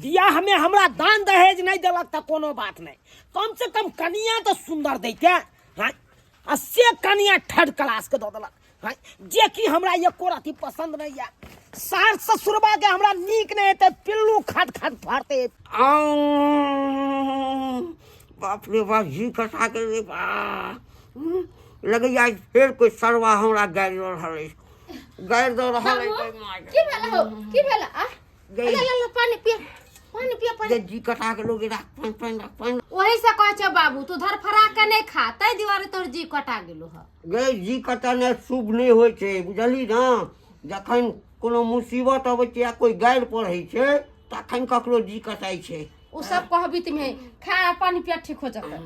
बियाह में हमरा दान दहेज नहीं देलक त कोनो बात नहीं, कम से कम कनिया तो सुंदर दैते हाँ। आ से कनिया थर्ड क्लास के दो देलक हाँ, जे कि हमरा एको रति पसंद नहीं है। सार ससुरबा के हमरा नीक नहीं हेते, पिल्लू खट खट फाड़ते। बाप रे बाप, जी कटा के रे बा लगे आज फिर कोई सरवा हमरा गाड़ दो रहले, गाड़ दो रहले कोई मार। की भेला हो, की भेला आ गई ले पानी पिया, पानी पिया पानी। जी कटा के लोग राख पानी वही से कह छ बाबू तू धर फरा के नहीं खा, तै दीवारे तोर जी कटा गेलो ह। गई जी कटाने शुभ नहीं होय छे, बुझली ना। जखन कोनो मुसीबत अबै छै या कोई गाड़ पड़ै छै तखन ककरो जी कटाई छै। उ सब कहबी तुम्हें खा पानी पिया ठीक हो जाता।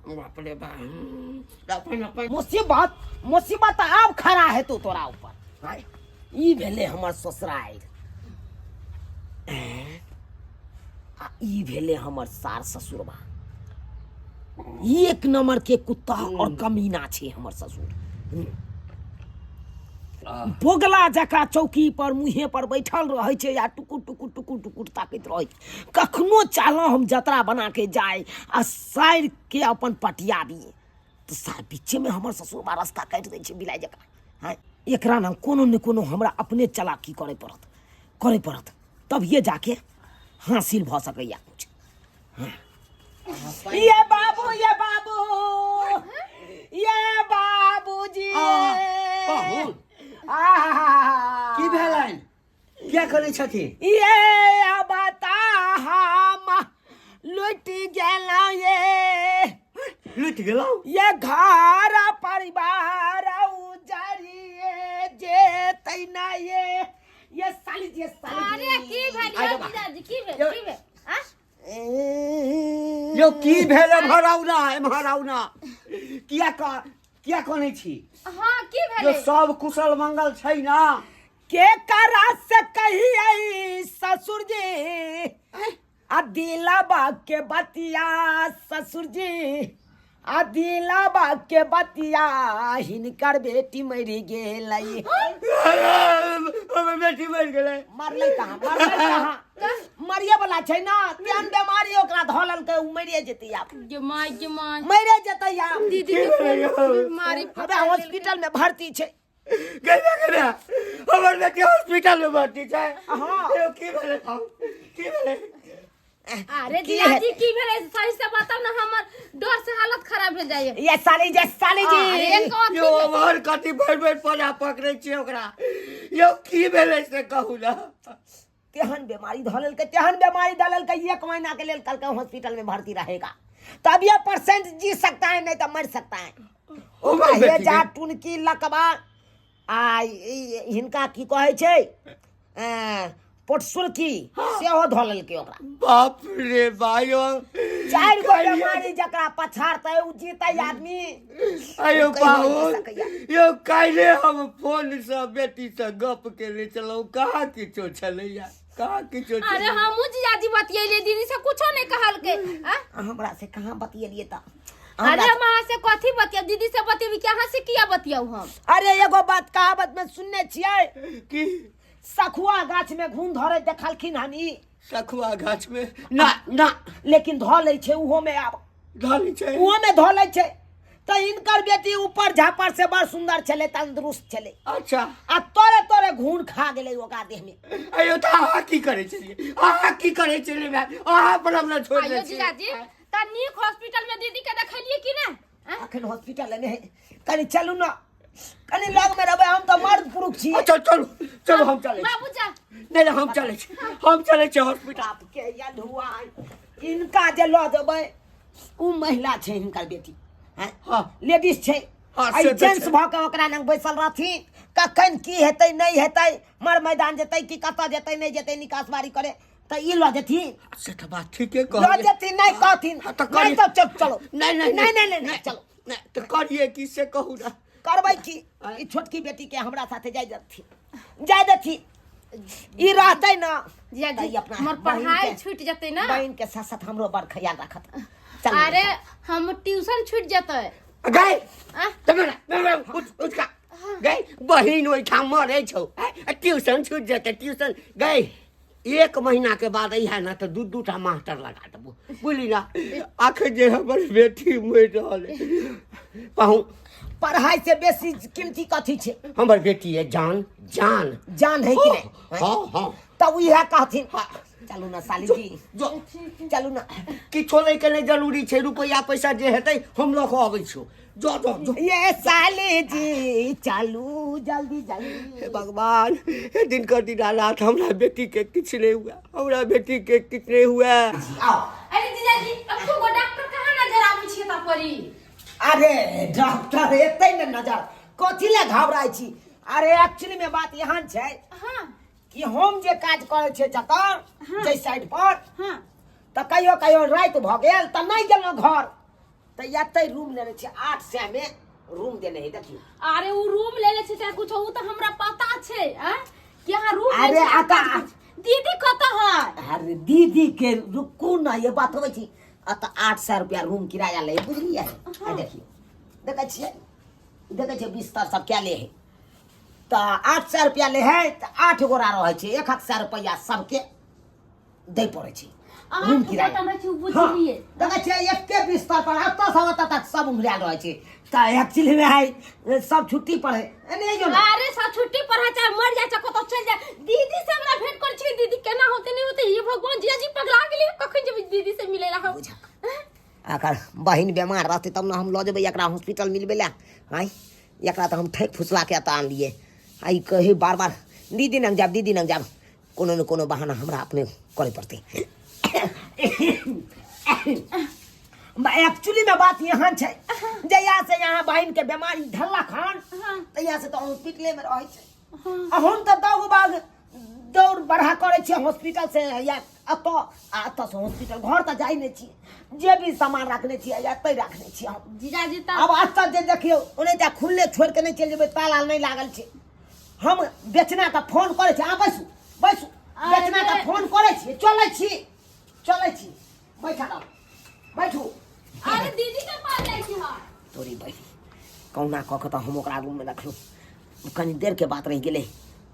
बाप रे बाप, मुसीबत अब खड़ा है तो तोरा ऊपर हाँ। ई भेले हमर ससुराल, आ ई भेले हमर सार ससुरबा। एक नंबर के कुत्ता और कमीना छे हमर ससुर। बोगला जका चौकी पर मुहे पर बैठल रहे छे या टुकुर टुकुर टुकुर टुकुर ताकत रहे। कखनो चाहलो हम जतरा बना के जाए आ साइड के अपन पटिया दिए तो सार पीछे में हमर ससुरबा रास्ता काट दे छे बिलाई जका हाँ। एकरा ना कोनो न कोनो हमरा अपने चालाकी करे पड़त तब ये जाके हासिल भ सकैया कुछ हाँ। ये बाबूजी की भेलन, क्या करे छथिन? ये बता हम लुट गेलौ, लुट गेलौ, ये घर परिवार उजरिए जेतै ना ये साली जी अरे की भेल दादी, की भेल आ यो की भेल? भराउना किया कोने छी? हां की जो भेल? सब कुशल मंगल छै ना? के करा से कहिए ससुर जी आ दिलाबा के बतिया ससुर जी आ दिलाबा के बतिया हिनकर बेटी मर गेलै। हमर बेटी मर गेलै? मरलै कहाँ मरिए वाला छै ना, तेहन बीमारी ओकरा धोलन के मरिए जेतै। आप जमाई मरिए जेतै आप। दीदी बीमारी अबे हॉस्पिटल में भर्ती छै। गेले हमर बेटी हॉस्पिटल में भर्ती छै। हां यो की भेलै? अरे जीजाजी की भेलै सही से बताओ ना, हमर डर से हालत खराब हो जाय। ये साली जी यो हमर कथि भर पड़ा पकड़े छी ओकरा, यो की भेलै से कहू ना। तेहन बीमारी धलल के 1 महीना के लेल कल के हॉस्पिटल में भर्ती रहेगा, तब ये % जी सकता है, नहीं तो मर सकता है। ये जा टुनकी लकबा आ हिनका की कहै छै पोटसुरकी सेहो धलल के ओकरा। बाप रे भाइयो, 4 गो बीमारी जकरा पछाड़तै उ जीतै आदमी। अयो बाबू, यो काल्हे हम फोन से बेटी से गप केले चलौ, कहाँ किछो छलैया, कहाँ किछो। अरे हमहू जीजाजी बतियैले, दीदी से कुछो नहीं कहल के हमरा से कहाँ बतियलिए त? अरे हम अहाँ से कथी बतिया, दीदी से बतियबी कि अहाँ से किया बतियाऊ हम? अरे एगो बात कहावत में सुनने छियै की सखुआ गाछ में घून धरे देखलखिन हनी। सखुआ गाछ में ना लेकिन धो लै छै उहो में, आब धलै छै उहो में धो लै छै। तो इनकर बेटी ऊपर झापर से बड़ सुंदर चले, तंदुरुस्त चले। अच्छा, आ तोरे घून खा गेले ओकरा देह में। अयो तो अहाँ की करे छलिए, अहाँ पर हमरा छोड़ आयो दे छी। जीजाजी त नीक हॉस्पिटल में दीदी के देखलिए कि ना? अखन हॉस्पिटल में है, कनी चलू ना, कनी लग में रहबे। हम तो मर्द पुरुष छी। चलो हम चले छी। बाबू जा नहीं हम चले छी हॉस्पिटल। आपके याद हुआ इनका जे ल देबै उ महिला छै हिनकर बेटी हैं। हाँ लेडीज छै। आई जेंट्स भ के ओकरा लग बैसल रहथिन, कखन की हेतै नहीं हेतै, मर मैदान जेतै कि कतऽ जेतै नहीं जेतै निकासबारी करे त ई ल जेथिन। से तो बात ठीक है, ल जेथिन नहीं कहथिन नहीं तो चलो नहीं चलो नहीं तो करिए की से कहू ना, करबै की। ई छोटकी बेटी के हमरा साथे जाय देथिन ई रहतै ना जीजाजी अपना हमर पढ़ाई छूट जतै ना, बहन के साथ साथ हमरो बड़ ख्याल रखत। अरे हम ट्यूशन छूट जतै गई उसका गई बहिन ओइठा मरे छौ, ट्यूशन छूट जते ट्यूशन गई 1 महीना के बाद है ना तो 2-2 मास्टर लगा देबो बुझली ना। आखिर जे हमर बेटी मरि रहल पाहू पढ़ाई से बेसी कीमती कथी छे? हमर बेटी है जान जान जान है कि नहीं? हाँ हाँ तब इहे कहथिन चलू ना साली जी जो चलू ना। किछो नहीं के नहीं जरूरी छे, रुपया पैसा जे हेतै हम लऽ कऽ अबै छियौ। जो जो जो ये साली जी चलू जल्दी जल्दी। हे भगवान हे दिन कर दिन रात हमरा बेटी के किछ नहीं हुआ, हमरा बेटी के किछ नहीं हुआ। आओ। अरे जीजाजी अब को डॉक्टर कहाँ नजर आबै छी त परी? अरे डॉक्टर एतै न नजर कथी ले घबराई छी? अरे एक्चुअली में बात यहाँ छै हां कि हम जे काज करे छे जतऽ जे साइड पर हां त कहियो रात भ गेल त नहीं गेलौ घर त एतै रूम लेने छे 800 में रूम देने है देखियो। अरे उ रूम ले छै त कुछ उ त हमरा पता छै कि यहाँ रूम अरे आता दीदी कत है? अरे दीदी के रुकू ना ये बात होवे छी। अत 800 रुपया रूम किराया ले बुझलिए? आ देखियो देखे छिए बिस्तर सब क्या ले है तो 800 रुपया ले है तो 8 गोरा रहे छे 1000 रुपया सबके दे पड़े छे रूम किराया। बुझलिए देखे छिए एके बिस्तर पर अत तक सब उंगलिया रहे छे त एक्चुअली में है सब छुट्टी पर है नहीं जो ना। अरे सब छुट्टी पर है चाहे मर जाए चाहे कतो चल जाए दीदी से हमरा भेंट कर छी। दीदी केना होते नहीं होते ये भगवान जीजाजी पगला गेली कखन जब दीदी से मिले रहा आकर बहिन बीमार रहते तब ना हम लो जेबे एकरा हॉस्पिटल मिलबे ला। आई एकरा तो हम ठेक फुसला के त आन लिए। आई कहे बार बार दीदी नंग जाब कोनो न कोनो बहाना हमरा अपने करे पड़ते। एक्चुअली में बात यहाँ छै जया से यहाँ बहन के बीमारी ढल्ला खान तैया से तो हॉस्पिटल में रहे छै। हम तो दौड़ बाग दौड़ बढ़ा करे छे हॉस्पिटल से या अत से हॉस्पिटल घर तो जाई नहीं छी जे भी सामान रखने छी या तै रखने छी हम जीजाजी त अब अत जे देखियो ओने जा खुले छोड़ के नहीं चल जेबे ताला नहीं लागल छे। हम बेचना का फोन करे छे आ बैसू बेचना का फोन करे छे चले छी बैठा रहो बैठू। अरे दीदी के पास जाई छी हां तोरी बहन कौना कह के तो हम ओकरा रूम में रखलू कनी देर के बात रह गेले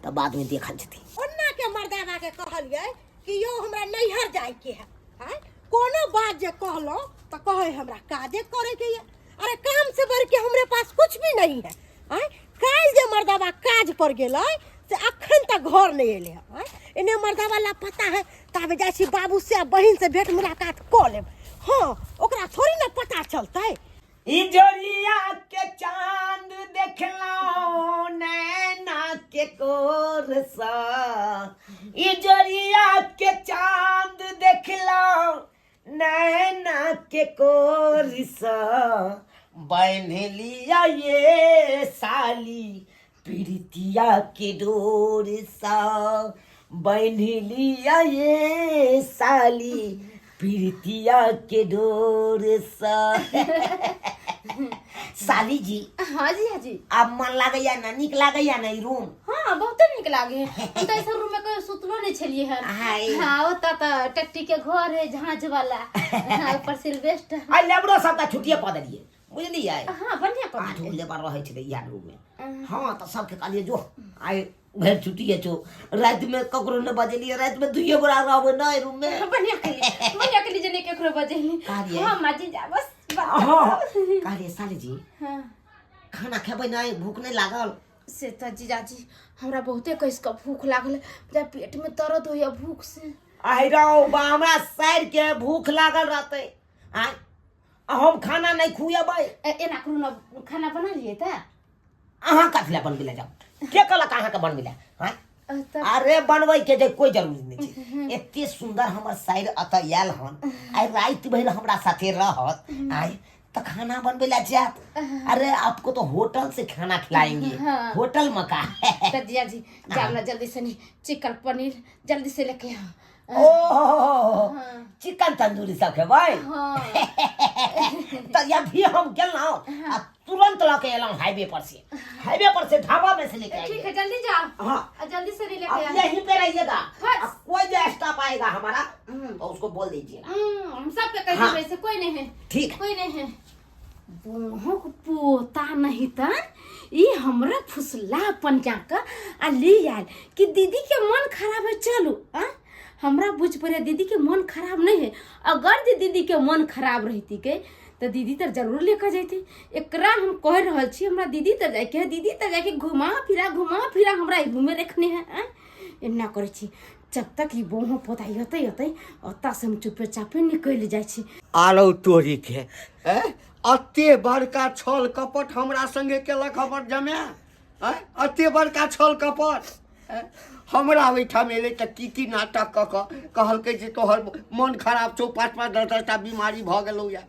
तब बाद में देखल जती। ओन्ना के मर्दाना के कहलिए कि यो हमरा नैहर जाय के है हैं कोनो बात जे कहलो तो कहे हमरा काजे करे के है। अरे काम से बढ़ के हमरे पास कुछ भी नहीं है हैं। काल जे मर्दावा काज पर गेलै से अखन तक घर नहीं एले हैं। इने मर्दावा ला पता है ताबे जाय छी बाबू से बहिन से भेंट मुलाकात क लेब। हां ओकरा थोड़ी ना पता चलतै। इजोरिया के चांद देखलो नैना के कोरसा इजोरिया के चांद देखलो नैना के कोरसा बन लिया ये साली प्रीतिया के डोर सा बन लिया ये साली प्रीतिया के डोर सा। साली जी हां जीजाजी अब मन लागैया ना निक लागैया ना ई रूम? हां बहुत निक लागे हम तो ऐसा रूम में कहीं सुतलो नहीं छलिए है। हां ओता त टट्टी के घर है झांझ वाला ऊपर सिल्वेस्टर आ लेबरो सबका छुट्टिए प देलिए बुझलिए? हां बढ़िया कर 8 गो लेबर रहे छे इहा रूम में। हां तो सबके कहलिए जो आइ भर छुट्टी है जो रात में ककरो न बजेलिए रात में दुइये गोरा रहबे ना रूम में। बढ़िया के लिए जने केकरो बजेली हां माजी जा बस हां कहलिए साली जी हां खाना खेबै नहीं भूख नहीं लागल? से त जीजाजी हमरा बहुते कइस का भूख लागल जब पेट में दर्द होया भूख से। आई रहो बा हमरा सर के भूख लागल रहते आ हम खाना नहीं खुएबै एना करू न खाना बना लिए त अहाँ कथला बनबिला जाओ के कहलक अहाँ के बनबिला? हां अरे बनबै के जे कोई जरूरी नहीं छे। एते सुंदर हमर साइड अत आयल हन आई रात भर हमरा साथे रहत आई तो खाना बनबेला जात। अरे आपको तो होटल से खाना खिलाएंगे होटल में का जीजाजी जाना जल्दी से नहीं चिकन पनीर जल्दी से लेके आओ। ओ चिकन तंदूरी सब खेबै? तो अभी हम गेलौ आ तुरंत लेके एलौ हाईवे पर से ढाबा में से लेके आएंगे। ठीक है जल्दी जाओ। हां जल्दी से लेके अब आओ। यहीं पे रहिएगा कोई जो स्टाफ आएगा हमारा तो उसको बोल दीजिएगा। हम सब पे कह देबे से कोई नहीं है। ठीक कोई नहीं है। बोहो को पोता नहीं त ई हमरा फुसलापन जाकर आ ले आयल कि दीदी के मन खराब है चलो हमरा बुझ पड़े दीदी के मन खराब नहीं है। अगर जे दीदी के मन खराब रहती के तो दीदी तर जरूर लेकर जाती। एकरा हम कह रहल छी हमरा दीदी तर जाके है, दीदी तर जाके घुमा फिरा हमरा रूम में रखने है। एना करे छी जब तक ई बोहो पोताई होते ओता से हम चुपे चापे निकल जाय छी। आरो तोरी के अते बड़का छल कपट हमरा संगे केलक हमर जमाय। अते बड़का छल कपट हमरा ओहिठाम एलै तऽ की नाटक कऽ कऽ कहलकै जे तोहर मन खराब छौ, 5-5 10-10टा बीमारी भऽ गेलौ या।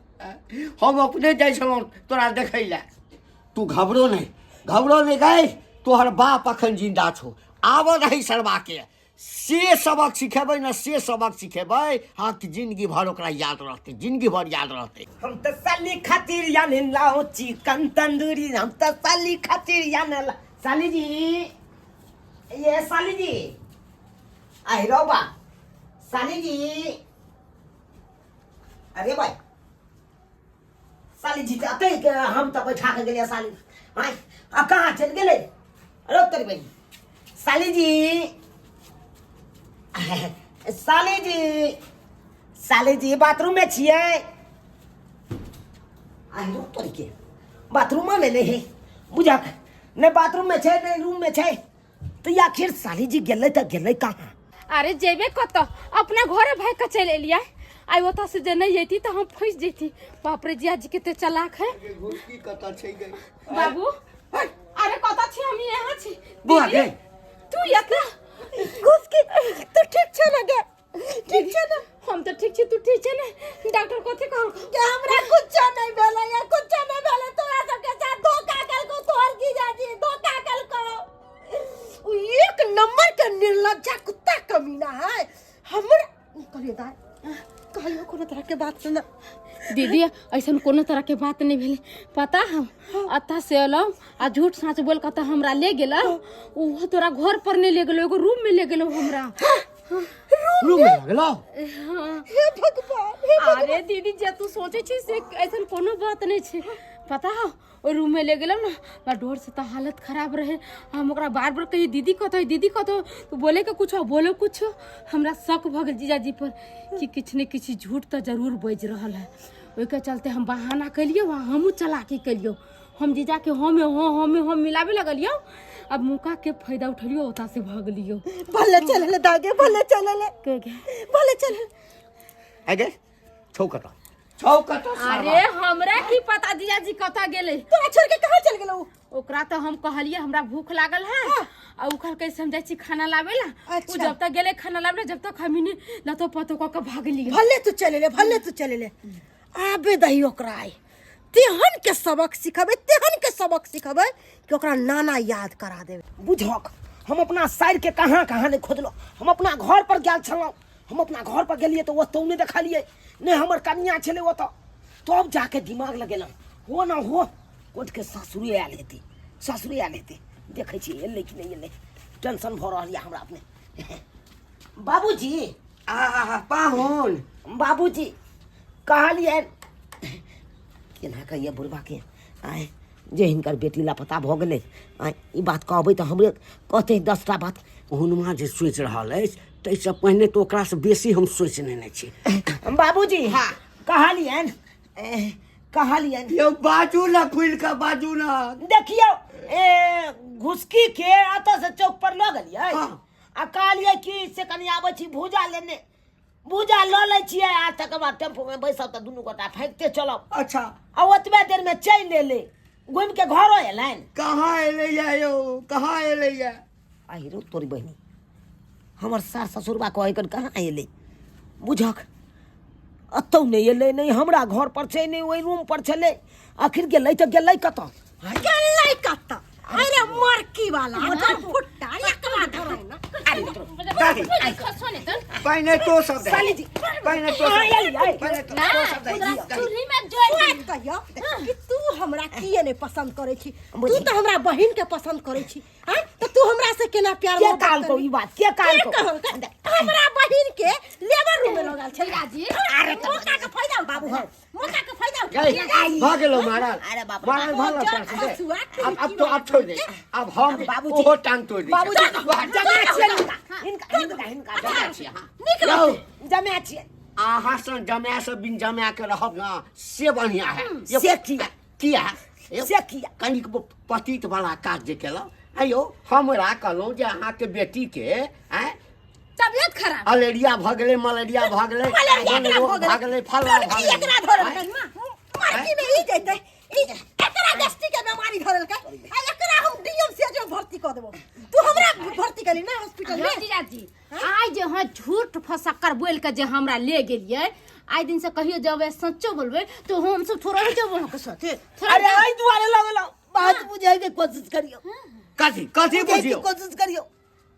हम अपने जाइ छलहुँ तोरा देखै लए। तू घबरो नहीं गई, तोहर बाप अखन जिंदा छौ। आबऽ रही सरवा के से सबक सिखेबै न, से सबक सिखेबै हाँ कि जिंदगी भर ओकरा याद रहतै, जिंदगी भर याद रहतै। हम तो साली खातिर याने लाओ चिकन तंदूरी, हम तो साली खातिर याने ला। साली जी, ये साली जी आई रो बा। साली जी, अरे भाई साली जी आते हम तो बैठा के गेलिए साली। हाँ अब कहाँ चल गए? अरे तेरी बहन साली जी, साली जी बाथरूम में छिए? आई रो तोरी के बाथरूम में नहीं बुझक, नहीं बाथरूम में छे नहीं रूम में छे। तो आखिर साली जी गेले त गेले कहाँ? अरे जेबे कत अपना घरे भाई का चल एलिया। आई ओता से जे नहीं जैती तो हम फंस जैती। बाप रे जिया जी केते चालाक है। घुसकी कता छै गई बाबू अरे कता छी हम यहाँ छी। बुआ गई तू यका घुसकी तो ठीक छ ना गे? ठीक छ ना? हम तो ठीक छी, तू ठीक छै ना? डॉक्टर कथि कहल कि हमरा कुछ नहीं भेले या कुछ नहीं भेले, तोरा सबके साथ धोखा कल को, तोहर जीजाजी धोखा कल को। उ एक नंबर के निर्लज्जा कुत्ता कमीना है। हमरा कहियो दा कहियो कोनो तरह के बात सुना दीदी, ऐसा कोनो तरह के बात नहीं भेले। पता हम अता से एलो आ झूठ साँच बोल के तो हमरा ले गेला। वो तोरा घर पर नहीं ले गेलो, एगो रूम में ले गेलो हमरा। रूम में लगलो? हे भगवान। अरे दीदी जे तू सोचे छी से ऐसा कोनो बात नहीं छे। पता हो ओ रूम में ले गेलो ना, बा डोर से तो हालत खराब रहे। हम ओकरा बार-बार कही दीदी कतो तू बोले के कुछ बोलो कुछ। हमरा शक भ गेल जीजाजी पर कि किछ ने किछ झूठ तो जरूर बज रहल है। ओइ के चलते हम बहाना कलियो, हमहू चालाकी कलियो। हम जीजा के हम मिलावे लगलियो। अब मौका के फायदा उठलियो, ओता से भाग लियो। भले चलले दागे, भले चलले के गे भले चल। आगे छौकता अरे हमरा की पता जीजाजी कता गेले। तोरा छोड़ के कहां चल गेलो? ओकरा तो हम कहलिए हमरा भूख लागल है आ उखल के समझै छी खाना लावेला। अच्छा। उ जब तक गेले खाना लावेला, जब तक हम ने लतो पतो क के भाग लिए। भले तू चले ले आबे दही ओकरा आई तेहन के सबक सिखबे कि ओकरा नाना याद करा देबे। बुझक हम अपना साइड के कहाँ ने खोदलो। हम अपना घर पर गेल छलहुँ, हम अपना घर पर गेलिए तो ओतौ नहीं देखलिए, नहीं हमर कनिया छले ओतौ। तो अब जाके दिमाग लगेलहुँ हो ना हो कोट के सासुरे आयल हेतै देखे छी एलै कि नहीं एलै। टेंशन भ रहल हमरा अपने। बाबूजी पाहुन बाबूजी कहलिए केना कहिए बुढ़बा के आए जे हिनकर बेटी लापता भ गेलै। आए ई बात कहबै तऽ हमरे कहते 10टा बात। हुनमा जे सोचि रहल अछि ताहिसँ पहिने तो ओकरा से बेसी हम सोचि लेने छी। बाबूजी हाँ कहलियन यौ बाजू ना, खुल के बाजू ना। देखियो घुसकी के अतः से चौक पर ल गेलिए आ कहलिए कि से कनी आबै छी भूजा लेने। भूजा ल लै छियै आ तकर बाद टेम्पो में बैसब तऽ दुनू गोटा फेंकते चलब। अच्छा आ ओतबे देर में चलि एलै, घुमि के घरो एलैन। कहाँ एलैया यौ, कहाँ एलैया? आई रो तोरी बहिनी हमर सास ससुरबा कहै कर कहाँ एलै बुझक। अतौ नहीं एलै, नहीं हमरा घर पर छै, नहीं ओहि रूम पर छलै। आखिर गेलै तऽ गेलै कतऽ? गेलै कत्ता? अरे मरकी वाला ओकर फुट्टा लकवा धरै ना। दादी पहिने तो सब दे साली जी पहिने तो सब दे चूल्ही में जोड़ कहियो कि तू हमरा किए नहीं पसंद करे छी? तू तो हमरा बहिन के पसंद करे छी। हां तो तू हमरा से केना प्यार के काल को ई बात के काल को हमरा बहिन के लेबर रूम में लगल छै। जीजाजी अरे मौका के फायदा बाबू है, मौका के फायदा भाग गेलो महाराज अरे बाप रे। महाराज भाग लो पास दे हसुआ अब तो अब छोड़ दे अब हम बाबूजी। ओहो टांग तोड़ दे बाबूजी जमे छियै इनका जमे छियै यौ जमे छियै अहाँ से जमा से बिन जमा के रहब ना से बढ़िया है से किया किया से किया कनिक पतित वाला काज जे केलौ आयो हमरा कहलौ जे अहाँ के बेटी के तबियत खराब अलेरिया भ गेलै मलेरिया भ गेलै मलेरिया एकरा रोग भ गेलै। भ गेलै फल्ला भ लड़की एकरा धरल कहीं मार्की में ई जैते ई एकरा गैस्ट्रिक के बीमारी धरल का आ एकरा हम डीएम से जो भर्ती कर देबो तू हमरा भर्ती करी ना हॉस्पिटल में जीजाजी आइ जे हाँ झूठ फसक्कर बोल के जे हमरा ले गेलिए आइ दिन से कहियो जब सच्चो बोलबे तो हम सब थोड़ा ही जब के साथे अरे एहि दुआरे लगलो बात बुझे के कोशिश करियो कथी कथी बुझे के बुझियो कोशिश करियो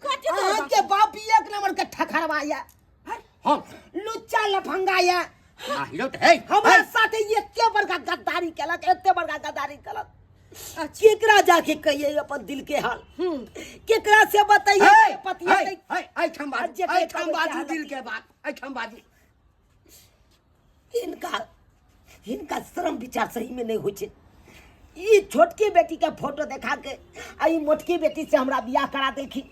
कथी अहाँ के बाप एक नंबर के ठखरवा या हम लुच्चा लफंगा या हिरो त है हमरा साथे एते बड़का गद्दारी केलक एते बड़का गद्दारी केलक केकरा जाके कहिए अपन दिल के हाल केकरा से बताइए पतिया आई ठम बाजू दिल के बात आई ठम बाजू इनका शर्म विचार सही में नहीं होई छे ई छोटकी बेटी के फोटो देखा के आ ई मोटकी बेटी से हमरा बियाह करा देलखिन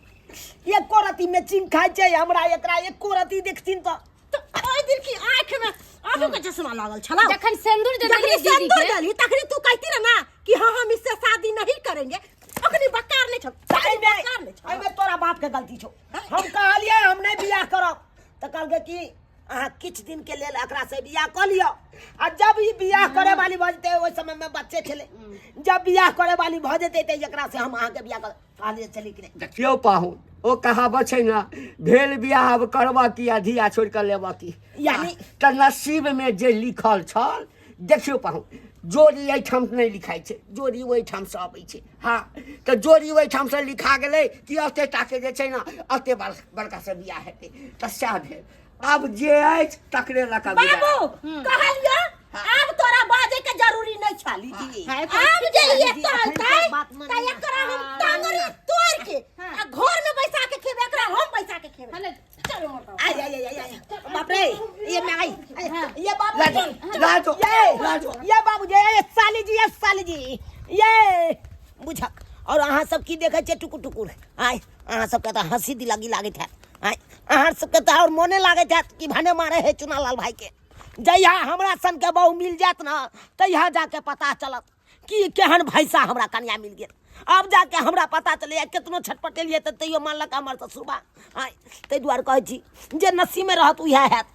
एको रती में चिंग खाइ छै हमरा एकरा एको रती देखथिन तो ओइ दिन की आंख में आंखों का चश्मा लागल छला जखन सिंदूर जे जखनी दिए दीदी सिंदूर के डाली तखनी तू कहती ना कि हाँ हम इससे शादी नहीं करेंगे अखनी बकार नहीं छल एमे तोरा बाप के गलती छौ हम कहलिए हम नहीं बियाह करब त कहलके कि अहाँ किछ दिन के लेल एकरा से बियाह कर लियो आ जब ई बियाह करे वाली भ जेते ओइ समय में बच्चे छले जब बियाह करे वाली भ जेते त एकरा से हम अहाँ के बियाह कर कहलिए चली कि नहीं देखियो पाहुन ओ कहावत छै ना भेल बियाह अब करबा की आ धिया छोड़ के लेबा की यानी त नसीब में जे लिखल छल देखियो पाहुन जोड़ी एहिठाम नहीं लिखाई छै जोड़ी ओहिठाम से अबै छै हाँ तो जोड़ी ओहिठाम से लिखा गेलै कि अते टाके जे छै ना अते बड़का से बियाह हेतै त सएह भेल अब जे अछि तकरे लका बाबू कहलियो अब तोरा बाजे के जरूरी नहीं छली जी। अब जे ये जी, कहतै बात मानिए। त एकरा हम टांगरी तोड़ के आ घर में बैसा के खेबे एकरा हम बैसा के खेबे चलो मोटा आई बाप रे ये मैं आई ये बाप लाजो ये बाबू ये साली जी ये बुझक और अहाँ सब की देखे छे टुकुर टुकुर आय अहाँ सब के त हंसी दिलागी लागत है आय अहाँ सब के त और मोने लागत है कि भने मारे है चुनालाल भाई के जहिया हमरा सन के बहू मिल जात ना तहिया जाके पता चलत कि केहन भैंसा हमरा कन्या मिल गेल अब जाके हमरा पता चले कितनो छटपटेलिए त तैयो मानलक हमर ससुरबा आय तै दुआर कहै छी जे नसीब में रहत उहे हैत